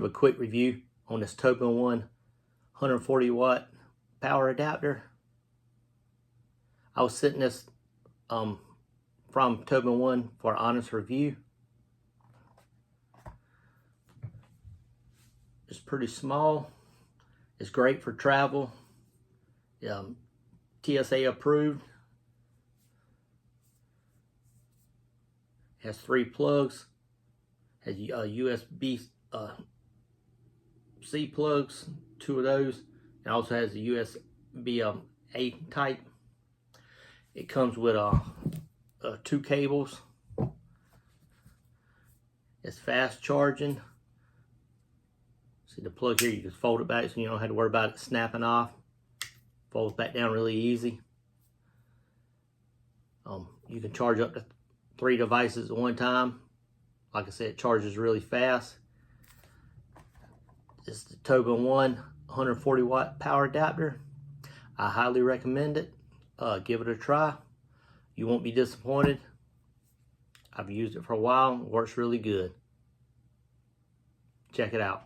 give a quick review on this Tobenone 140 watt power adapter. I was setting this from Tobenone for an honest review. It's pretty small. It's great for travel. TSA approved. Has 3 plugs. Has USB C plugs, 2 of those. It also has a USB A type. It comes with 2 cables. It's fast charging. See the plug here, you just fold it back so you don't have to worry about it snapping off. Folds back down really easy. You can charge up to 3 devices at one time. Like I said, it charges really fast. This is the Tobenone 140 watt power adapter. I highly recommend it. Give it a try. You won't be disappointed. I've used it for a while. It works really good. Check it out.